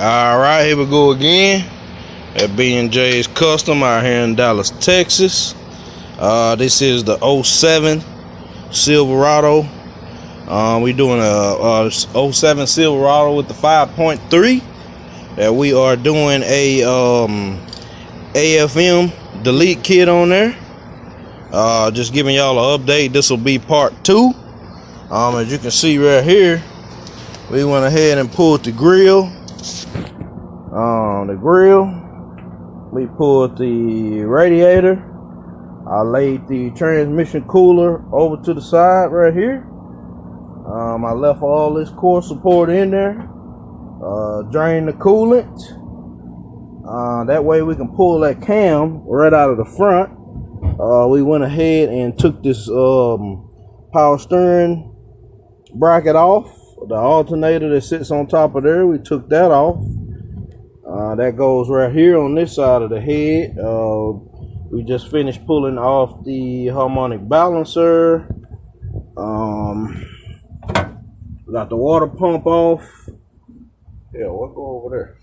All right, here we go again at B&J's Custom out here in Dallas, Texas. This is the 07 Silverado. We doing a 07 Silverado with the 5.3 that we are doing a AFM delete kit on there. Just giving y'all an update. This will be part 2. As you can see right here, we went ahead and pulled the grill. We pulled the radiator. I laid the transmission cooler over to the side right here. I left all this core support in there. Drain the coolant. That way we can pull that cam right out of the front. We went ahead and took this power steering bracket off. The alternator that sits on top of there, we took that off. That goes right here on this side of the head. We just finished pulling off the harmonic balancer. Got the water pump off. Yeah, what go over there?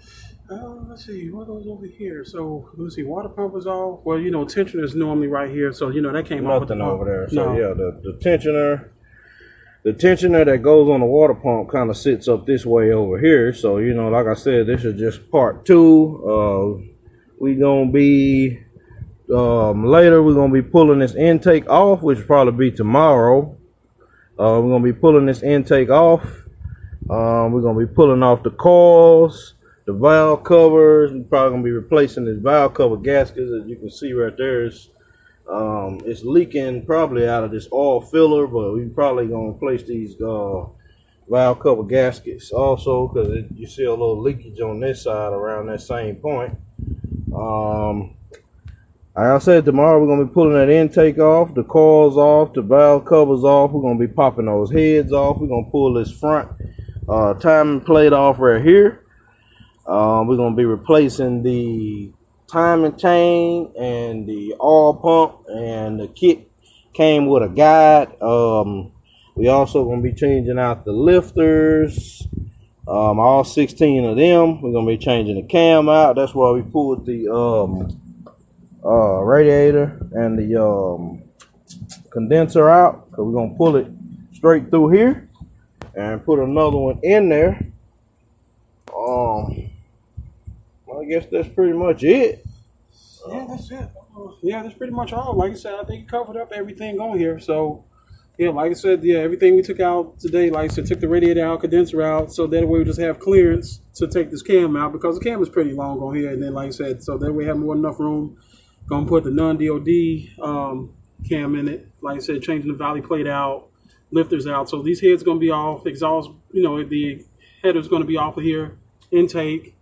Let's see, what goes over here? So, let's see, water pump is off. Well, you know, tensioner is normally right here, so, you know, that came off. Nothing over there. So, yeah, the tensioner that goes on the water pump kind of sits up this way over here. So, you know, like I said, this is just part 2. We gonna be later we're gonna be pulling this intake off, which will probably be tomorrow. We're gonna be pulling this intake off. We're gonna be pulling off the coils, the valve covers. We're probably gonna be replacing this valve cover gaskets. As you can see right there, it's leaking probably out of this oil filler, but we probably gonna replace these valve cover gaskets also, because you see a little leakage on this side around that same point. Like I said, tomorrow we're gonna be pulling that intake off, the coils off, the valve covers off. We're gonna be popping those heads off. We're gonna pull this front timing plate off right here. We're gonna be replacing the timing chain and the oil pump, and the kit came with a guide. We also gonna be changing out the lifters, all 16 of them. We're gonna be changing the cam out. That's why we pulled the radiator and the condenser out, because we're gonna pull it straight through here and put another one in there. I guess that's pretty much it. Yeah, that's it. Yeah, that's pretty much all. Like I said, I think you covered up everything on here. So, yeah, like I said, yeah, everything we took out today, like I said, took the radiator out, condenser out, so that way we just have clearance to take this cam out, because the cam is pretty long on here. And then, like I said, so that way we have more than enough room. Gonna put the non-DOD cam in it. Like I said, changing the valley plate out, lifters out. So these heads gonna be off. Exhaust, you know, the header's gonna be off of here. Intake.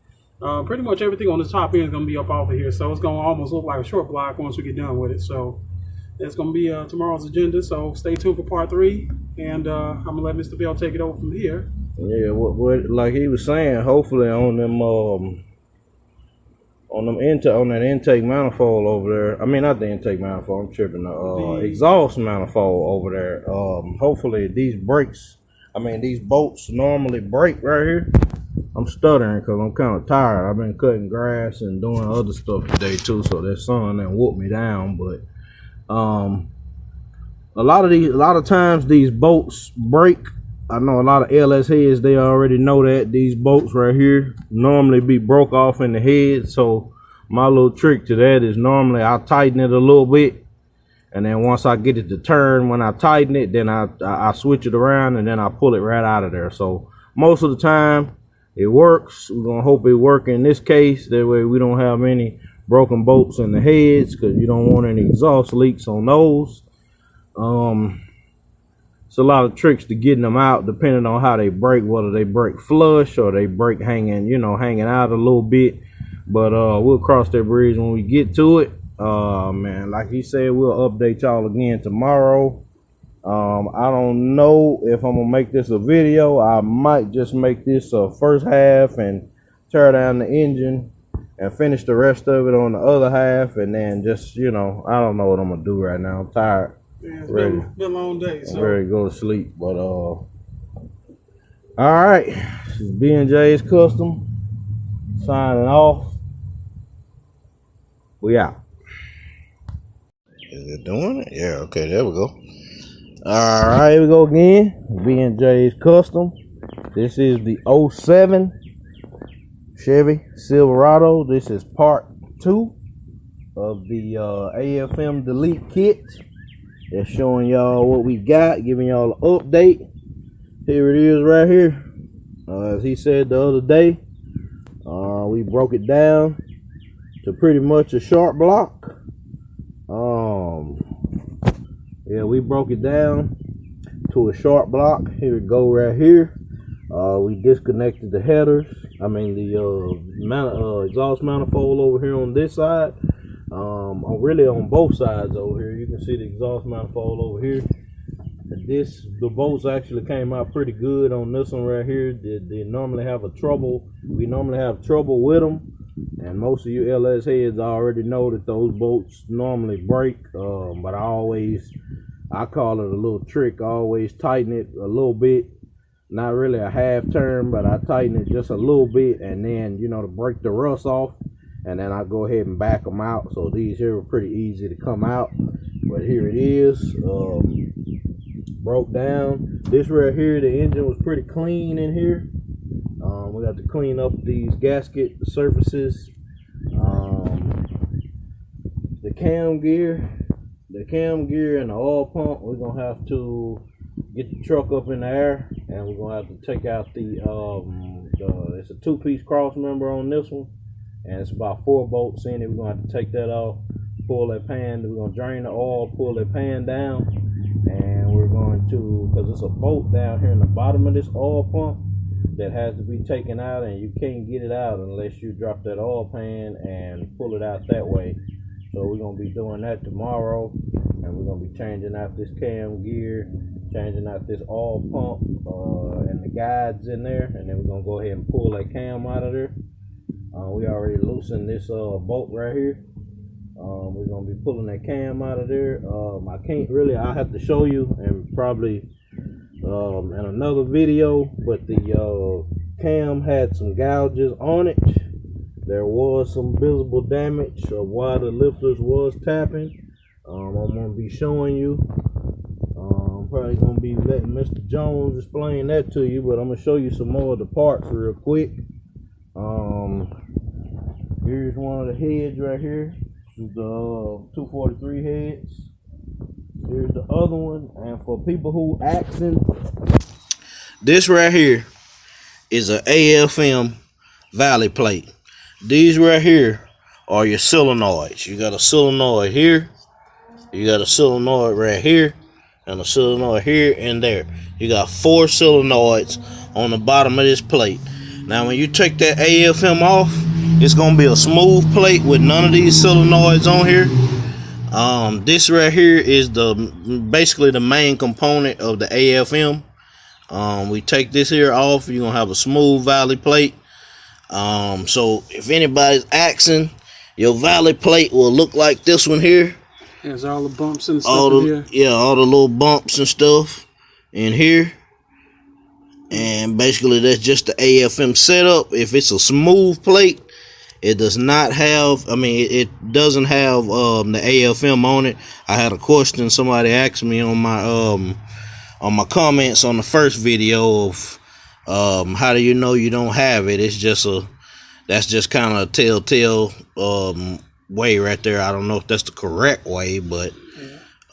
Pretty much everything on the top end is going to be up off of here. So it's going to almost look like a short block once we get done with it. So that's going to be tomorrow's agenda. So stay tuned for part 3. And I'm going to let Mr. Bell take it over from here. Yeah, what like he was saying, hopefully on that intake manifold over there. I mean, not the intake manifold, I'm tripping. The exhaust manifold over there. Hopefully these bolts normally break right here. I'm stuttering because I'm kind of tired. I've been cutting grass and doing other stuff today too, so that sun done whooped me down. But a lot of times these bolts break. I know a lot of LS heads, they already know that these bolts right here normally be broke off in the head. So my little trick to that is normally I tighten it a little bit, and then once I get it to turn, when I tighten it, then I switch it around, and then I pull it right out of there. So most of the time it works. We're gonna hope it works in this case. That way we don't have any broken bolts in the heads, because you don't want any exhaust leaks on those. It's a lot of tricks to getting them out, depending on how they break, whether they break flush or they break hanging out a little bit. But we'll cross that bridge when we get to it. Man, like he said, we'll update y'all again tomorrow. I don't know if I'm gonna make this a video. I might just make this a first half and tear down the engine and finish the rest of it on the other half, and then just, you know, I don't know what I'm gonna do right now. I'm tired. Yeah, it's been a long day. So. I'm ready to go to sleep. But all right, this is B&J's Custom. signing off. We out. Is it doing it? Yeah, okay, there we go. Alright, here we go again. B&J's Custom. This is the 07 Chevy Silverado. This is part 2 of the AFM delete kit. That's showing y'all what we got, giving y'all an update. Here it is right here. As he said the other day, we broke it down to pretty much a sharp block. Yeah, we broke it down to a sharp block. Here we go right here. We disconnected the headers. I mean the exhaust manifold over here on this side. Really on both sides over here. You can see the exhaust manifold over here. The bolts actually came out pretty good on this one right here. They normally have we normally have trouble with them, and most of you LS heads already know that those bolts normally break. But I call it a little trick. I always tighten it a little bit, not really a half turn, but I tighten it just a little bit, and then to break the rust off, and then I go ahead and back them out. So these here are pretty easy to come out, but here it is. Broke down. This right here, the engine was pretty clean in here. We got to clean up these gasket surfaces. The cam gear and the oil pump, we're gonna have to get the truck up in the air, and we're gonna have to take out it's a 2-piece cross member on this one, and it's about 4 bolts in it. We're gonna have to take that off, pull that pan. We're gonna drain the oil, pull that pan down, and we're going to, because it's a bolt down here in the bottom of this oil pump that has to be taken out, and you can't get it out unless you drop that oil pan and pull it out that way. So we're going to be doing that tomorrow, and we're going to be changing out this cam gear, changing out this oil pump and the guides in there, and then we're going to go ahead and pull that cam out of there. We already loosened this bolt right here. We're going to be pulling that cam out of there. I have to show you, and probably in another video, but the cam had some gouges on it. There was some visible damage of why the lifters was tapping. I'm going to be showing you. I'm probably going to be letting Mr. Jones explain that to you, but I'm going to show you some more of the parts real quick. Here's one of the heads right here. This is the 243 heads. Here's the other one. And for people who asking, this right here is a AFM valley plate. These right here are your solenoids. You got a solenoid here, you got a solenoid right here, and a solenoid here and there. You got 4 solenoids on the bottom of this plate. Now when you take that AFM off, it's gonna be a smooth plate with none of these solenoids on here. This right here is basically the main component of the AFM. We take this here off, you're gonna have a smooth valley plate. So if anybody's asking, your valley plate will look like this one here. There's all the bumps and stuff in here. Yeah, all the little bumps and stuff in here. And basically that's just the AFM setup. If it's a smooth plate, it does not have, it doesn't have the AFM on it. I had a question somebody asked me on my comments on the first video of how do you know you don't have it? That's just kind of a telltale way right there. I don't know if that's the correct way, but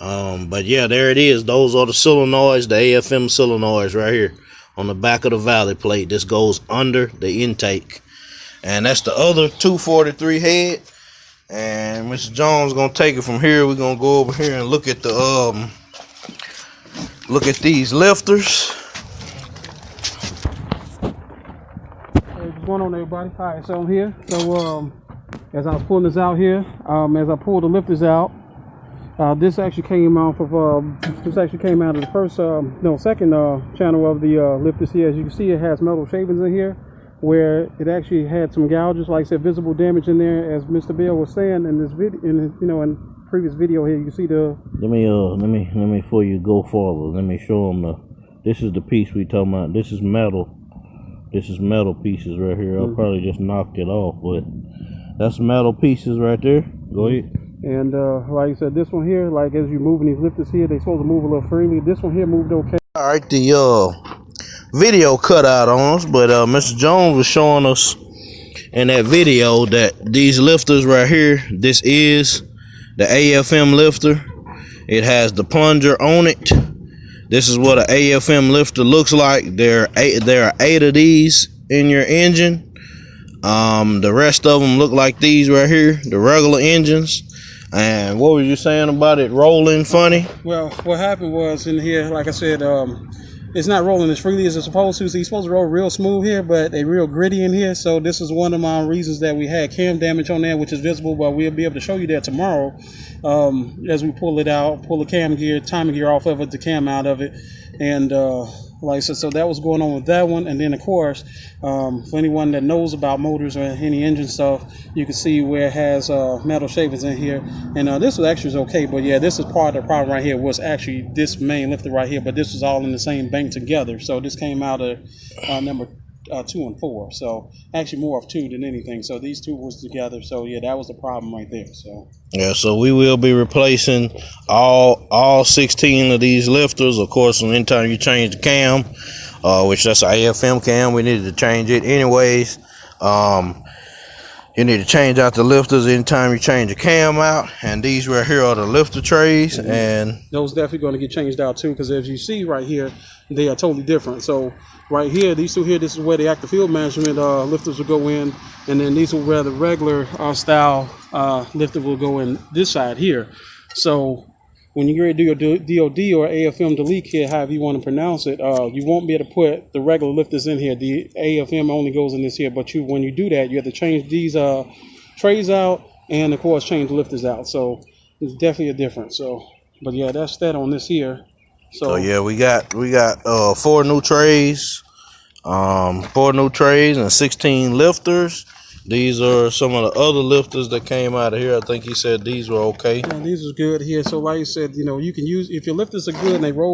yeah, there it is. Those are the solenoids, the AFM solenoids right here on the back of the valley plate. This goes under the intake, and that's the other 243 head. And Mr. Jones gonna take it from here. We're gonna go over here and look at the look at these lifters. What's going on, everybody? All right, so I'm here. So as I was pulling this out here, as I pulled the lifters out, this actually came off of the first second channel of the lifters here. As you can see, it has metal shavings in here where it actually had some gouges, like I said, visible damage in there, as Mr. Bill was saying in this video, in previous video here. You can see the. Let me before you go forward, let me show them this is the piece we talking about. This is metal This is metal pieces right here. I probably just knocked it off, but that's metal pieces right there. Go ahead. And like I said, this one here, like as you're moving these lifters here, they're supposed to move a little freely. This one here moved okay. All right, the video cut out on us, but Mr. Jones was showing us in that video that these lifters right here, this is the AFM lifter. It has the plunger on it. This is what an AFM lifter looks like. There are 8 of these in your engine. The rest of them look like these right here, the regular engines. And what were you saying about it rolling funny? Well, what happened was in here, like I said, it's not rolling as freely as it's supposed to. So you're supposed to roll real smooth here, but they real gritty in here. So this is one of my reasons that we had cam damage on there, which is visible, but we'll be able to show you that tomorrow as we pull it out, pull the cam gear, timing gear off of it, the cam out of it. And like I said, so that was going on with that one. And then, of course, for anyone that knows about motors or any engine stuff, you can see where it has metal shavings in here. And this was actually okay, but yeah, this is part of the problem right here was actually this main lifter right here, but this was all in the same bank together. So this came out of number 2 and 4. So actually more of 2 than anything. So these 2 was together. So yeah, that was the problem right there. So yeah, so we will be replacing all 16 of these lifters. Of course, anytime you change the cam, which that's an AFM cam, we needed to change it anyways. You need to change out the lifters anytime you change the cam out. And these right here are the lifter trays. Mm-hmm. And those definitely going to get changed out too, because as you see right here, they are totally different. So right here, these 2 here, this is where the active field management lifters will go in, and then these will where the regular style lifter will go in this side here. So when you get ready to do your DOD or AFM delete kit, however you want to pronounce it, you won't be able to put the regular lifters in here. The AFM only goes in this here, but when you do that, you have to change these trays out, and of course change the lifters out. So it's definitely a difference. So, but yeah, that's that on this here. So yeah, we got 4 new trays, 4 new trays and 16 lifters. These are some of the other lifters that came out of here. I think he said these were okay. Yeah, these are good here. So like I said, you know, you can use, if your lifters are good and they roll